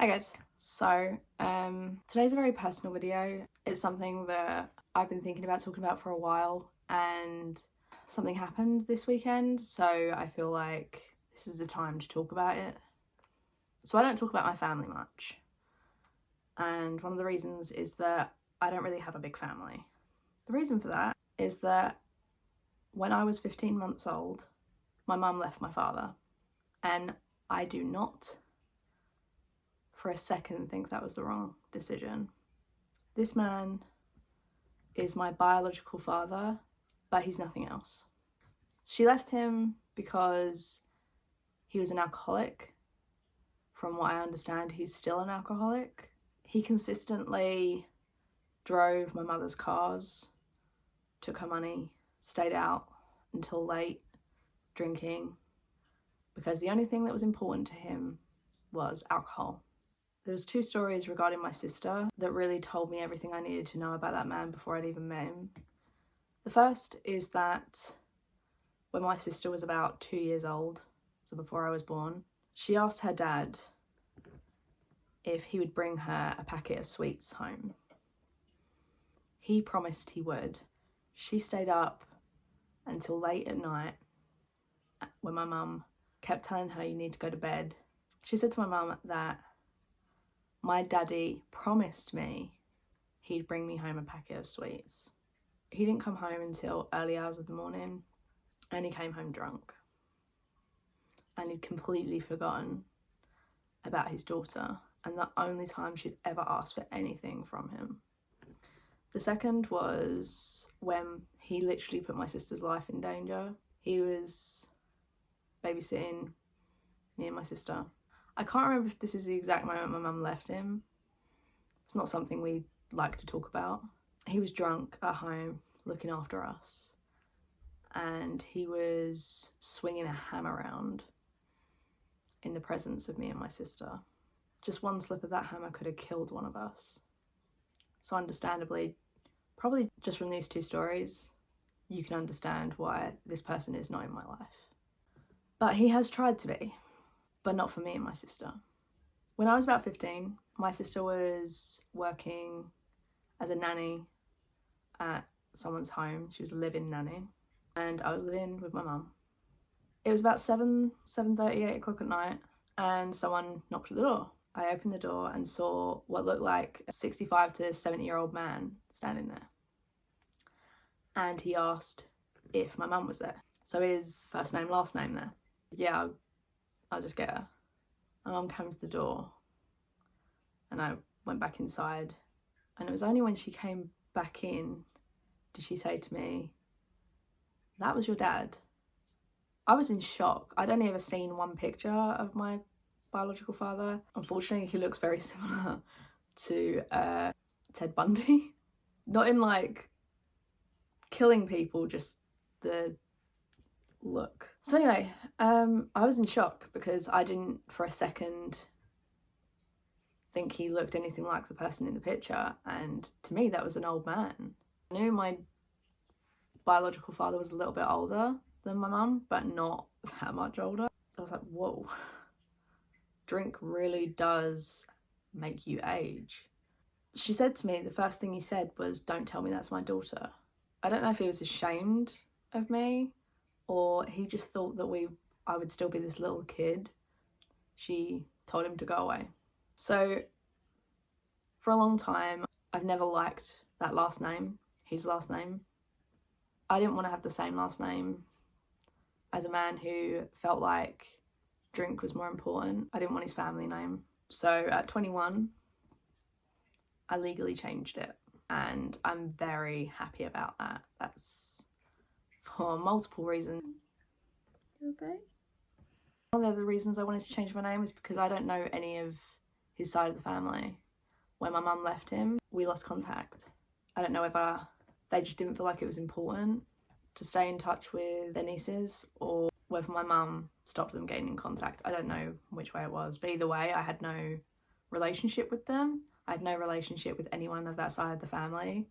Hi guys, today's a very personal video. It's something that I've been thinking about talking about for a while, and something happened this weekend, so I feel like this is the time to talk about it. So I don't talk about my family much, and one of the reasons is that I don't really have a big family. The reason for that is that when I was 15 months old, my mum left my father, and I do not for a second think that was the wrong decision. This man is my biological father, but he's nothing else. She left him because he was an alcoholic. From what I understand, he's still an alcoholic. He consistently drove my mother's cars, took her money, stayed out until late, drinking, because the only thing that was important to him was alcohol. There was 2 stories regarding my sister that really told me everything I needed to know about that man before I'd even met him. The first is that when my sister was about 2 years old, so before I was born, she asked her dad if he would bring her a packet of sweets home. He promised he would. She stayed up until late at night when my mum kept telling her, "You need to go to bed." She said to my mum that my daddy promised me he'd bring me home a packet of sweets. He didn't come home until early hours of the morning, and he came home drunk. And he'd completely forgotten about his daughter, and the only time she'd ever asked for anything from him. The second was when he literally put my sister's life in danger. He was babysitting me and my sister. I can't remember if this is the exact moment my mum left him. It's not something we like to talk about. He was drunk at home looking after us, and he was swinging a hammer around in the presence of me and my sister. Just one slip of that hammer could have killed one of us. So understandably, probably just from these 2 stories, you can understand why this person is not in my life. But he has tried to be, but not for me and my sister. When I was about 15, my sister was working as a nanny at someone's home. She was a live-in nanny, and I was living with my mum. It was about 7:30, 8 o'clock at night, and someone knocked at the door. I opened the door and saw what looked like a 65 to 70-year-old man standing there. And he asked if my mum was there. So his first name, last name there. Yeah, I'll just get her. My mum came to the door, and I went back inside, and it was only when she came back in did she say to me, "That was your dad." I was in shock. I'd only ever seen one picture of my biological father. Unfortunately, he looks very similar to Ted Bundy. Not in like killing people, just the look. So anyway, I was in shock because I didn't for a second think he looked anything like the person in the picture, and to me that was an old man. I knew my biological father was a little bit older than my mum, but not that much older. I was like, whoa, drink really does make you age. She said to me, the first thing he said was, "Don't tell me that's my daughter." I don't know if he was ashamed of me or he just thought that I would still be this little kid. She told him to go away. So for a long time, I've never liked that last name, his last name. I didn't want to have the same last name as a man who felt like drink was more important. I didn't want his family name. So at 21, I legally changed it, and I'm very happy about that. That's for multiple reasons. You okay? One of the reasons I wanted to change my name is because I don't know any of his side of the family. When my mum left him, we lost contact. I don't know whether they just didn't feel like it was important to stay in touch with their nieces, or whether my mum stopped them getting in contact. I don't know which way it was, but either way, I had no relationship with them. I had no relationship with anyone of that side of the family,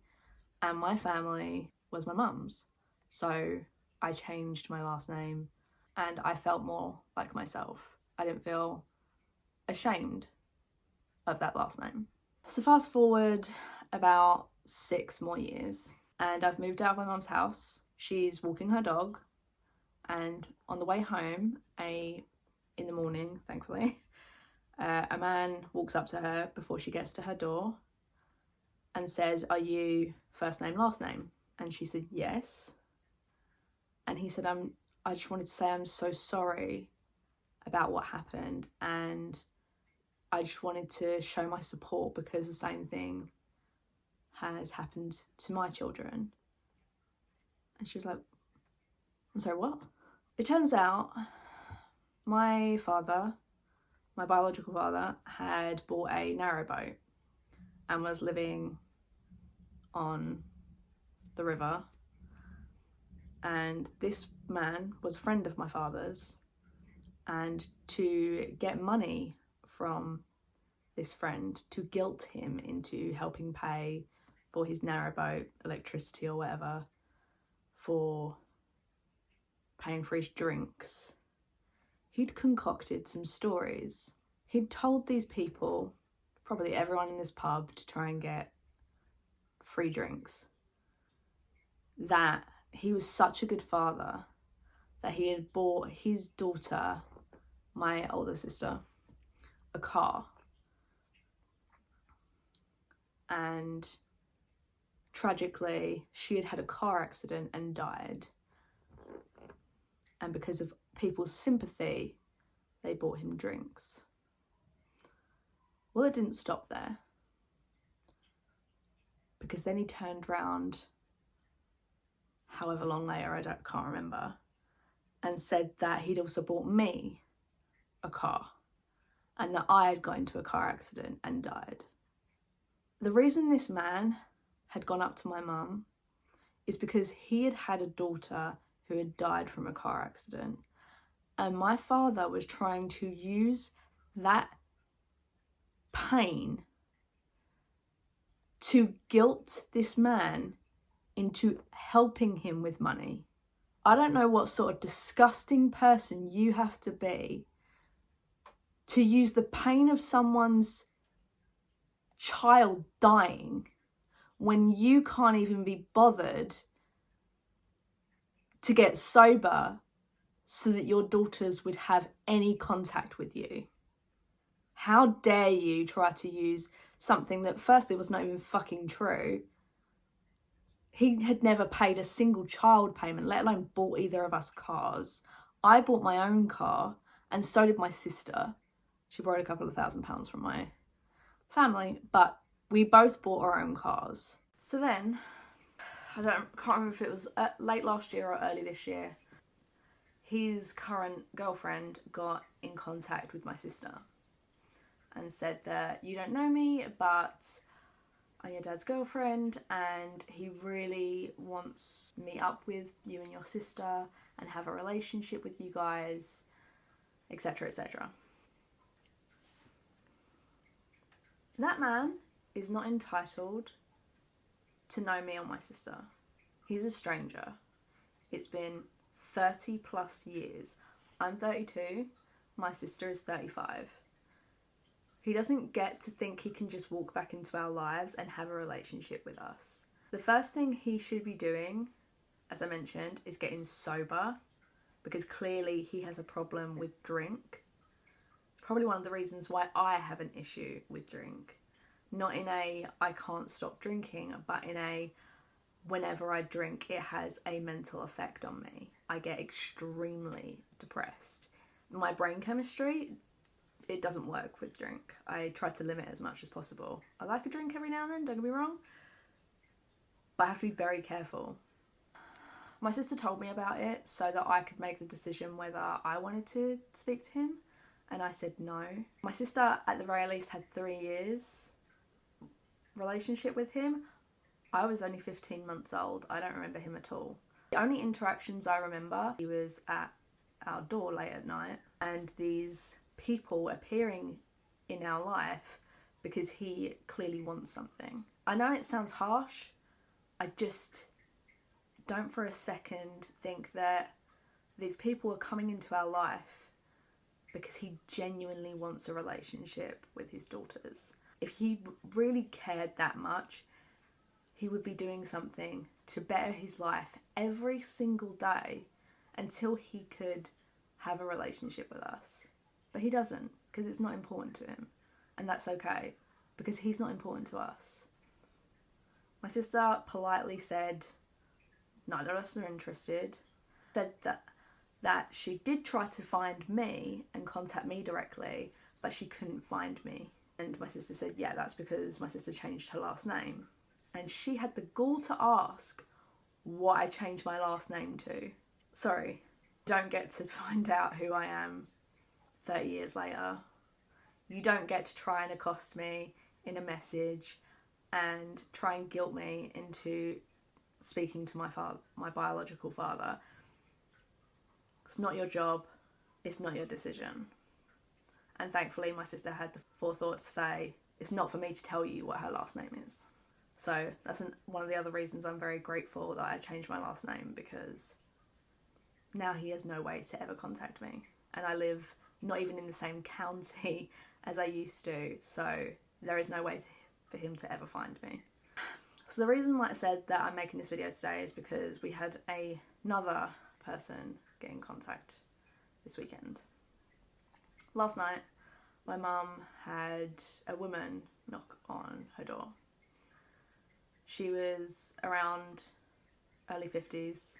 and my family was my mum's. So I changed my last name, and I felt more like myself. I didn't feel ashamed of that last name. So fast forward about 6 more years and I've moved out of my mum's house. She's walking her dog, and on the way home, in the morning, thankfully, a man walks up to her before she gets to her door and says, "Are you first name, last name?" And she said, "Yes." And he said, I just wanted to say I'm so sorry about what happened, and I just wanted to show my support because the same thing has happened to my children." And she was like, "I'm sorry, what?" It turns out my father, my biological father, had bought a narrowboat and was living on the river. And this man was a friend of my father's, and to get money from this friend, to guilt him into helping pay for his narrowboat, electricity or whatever, for paying for his drinks, he'd concocted some stories. He'd told these people, probably everyone in this pub, to try and get free drinks, that he was such a good father that he had bought his daughter, my older sister, a car. And tragically, she had had a car accident and died. And because of people's sympathy, they bought him drinks. Well, it didn't stop there, because then he turned round, however long later, can't remember, and said that he'd also bought me a car and that I had got into a car accident and died. The reason this man had gone up to my mum is because he had had a daughter who had died from a car accident, and my father was trying to use that pain to guilt this man into helping him with money. I don't know what sort of disgusting person you have to be to use the pain of someone's child dying when you can't even be bothered to get sober so that your daughters would have any contact with you. How dare you try to use something that firstly was not even fucking true. He had never paid a single child payment, let alone bought either of us cars. I bought my own car, and so did my sister. She borrowed a couple of £1,000s from my family, but we both bought our own cars. So then, can't remember if it was late last year or early this year, his current girlfriend got in contact with my sister and said that, "You don't know me, but I'm your dad's girlfriend and he really wants to meet up with you and your sister and have a relationship with you guys, etc, etc." That man is not entitled to know me or my sister. He's a stranger. It's been 30 plus years. I'm 32, my sister is 35. He doesn't get to think he can just walk back into our lives and have a relationship with us. The first thing he should be doing, as I mentioned, is getting sober, because clearly he has a problem with drink. Probably one of the reasons why I have an issue with drink. Not in a I can't stop drinking, but in a whenever I drink it has a mental effect on me. I get extremely depressed. My brain chemistry, it doesn't work with drink. I try to limit as much as possible. I like a drink every now and then, don't get me wrong, but I have to be very careful. My sister told me about it so that I could make the decision whether I wanted to speak to him, and I said no. My sister at the very least had 3 years relationship with him. I was only 15 months old. I don't remember him at all. The only interactions I remember, he was at our door late at night and these people appearing in our life because he clearly wants something. I know it sounds harsh. I just don't for a second think that these people are coming into our life because he genuinely wants a relationship with his daughters. If he really cared that much, he would be doing something to better his life every single day until he could have a relationship with us. But he doesn't, because it's not important to him. And that's okay, because he's not important to us. My sister politely said neither of us are interested. Said that she did try to find me and contact me directly, but she couldn't find me. And my sister said, yeah, that's because my sister changed her last name. And she had the gall to ask what I changed my last name to. Sorry, don't get to find out who I am 30 years later. You don't get to try and accost me in a message and try and guilt me into speaking to my biological father. It's not your job. It's not your decision. And thankfully, my sister had the forethought to say, it's not for me to tell you what her last name is. So that's one of the other reasons I'm very grateful that I changed my last name, because now he has no way to ever contact me. And I live not even in the same county as I used to, so there is no way for him to ever find me. So the reason, like I said, that I'm making this video today is because we had another person get in contact this weekend. Last night, my mum had a woman knock on her door. She was around early 50s,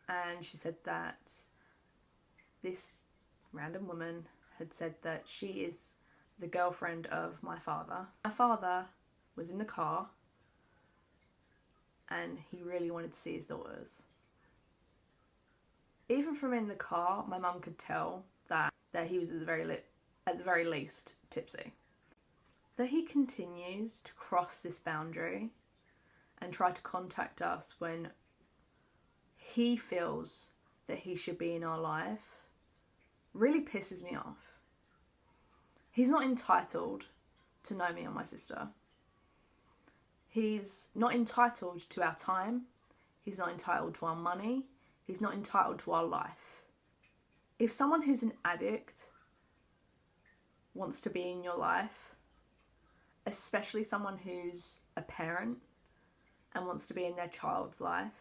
and she said that this random woman had said that she is the girlfriend of my father. My father was in the car and he really wanted to see his daughters. Even from in the car, my mum could tell that he was at the very least tipsy. That he continues to cross this boundary and try to contact us when he feels that he should be in our life really pisses me off. He's not entitled to know me or my sister. He's not entitled to our time. He's not entitled to our money. He's not entitled to our life. If someone who's an addict wants to be in your life, especially someone who's a parent and wants to be in their child's life,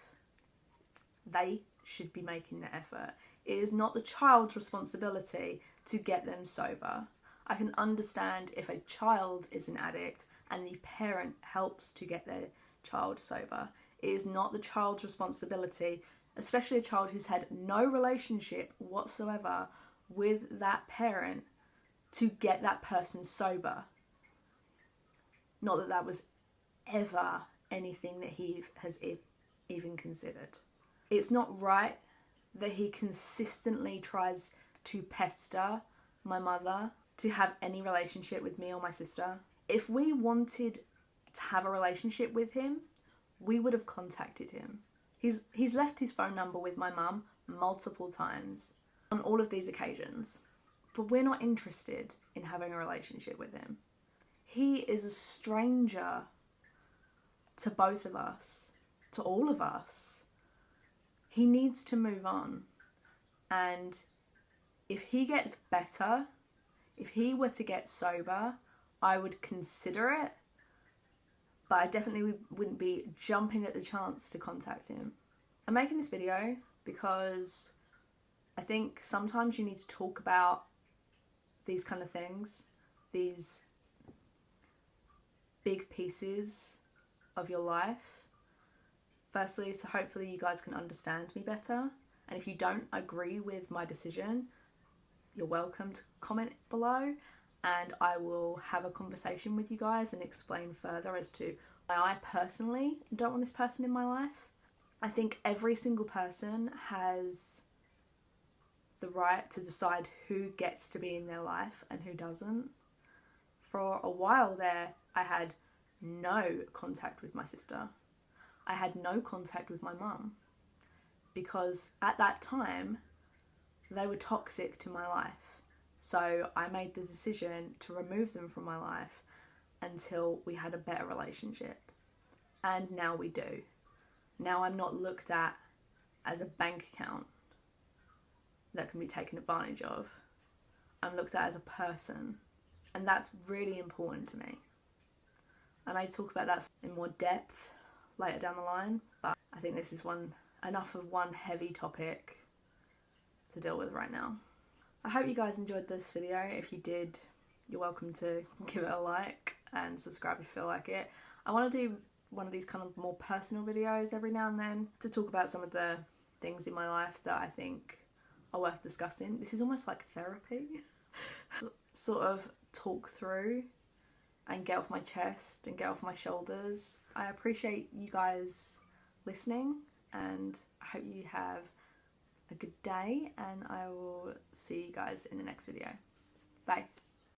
they should be making the effort. It is not the child's responsibility to get them sober. I can understand if a child is an addict and the parent helps to get their child sober. It is not the child's responsibility, especially a child who's had no relationship whatsoever with that parent, to get that person sober. Not that that was ever anything that he has even considered. It's not right that he consistently tries to pester my mother to have any relationship with me or my sister. If we wanted to have a relationship with him, we would have contacted him. He's left his phone number with my mum multiple times on all of these occasions, but we're not interested in having a relationship with him. He is a stranger to both of us, to all of us. He needs to move on. And if he gets better, if he were to get sober, I would consider it, but I definitely wouldn't be jumping at the chance to contact him. I'm making this video because I think sometimes you need to talk about these kind of things, these big pieces of your life. Firstly, so hopefully you guys can understand me better. And if you don't agree with my decision, you're welcome to comment below, and I will have a conversation with you guys and explain further as to why I personally don't want this person in my life. I think every single person has the right to decide who gets to be in their life and who doesn't. For a while there, I had no contact with my sister. I had no contact with my mum, because at that time they were toxic to my life. So I made the decision to remove them from my life until we had a better relationship. And now we do. Now I'm not looked at as a bank account that can be taken advantage of. I'm looked at as a person, and that's really important to me. I may talk about that in more depth later down the line, but I think this is enough of one heavy topic to deal with right now. I hope you guys enjoyed this video. If you did, you're welcome to give it a like and subscribe if you feel like it. I want to do one of these kind of more personal videos every now and then to talk about some of the things in my life that I think are worth discussing. This is almost like therapy. Sort of talk through and get off my chest and get off my shoulders. I appreciate you guys listening, and I hope you have a good day, and I will see you guys in the next video. Bye.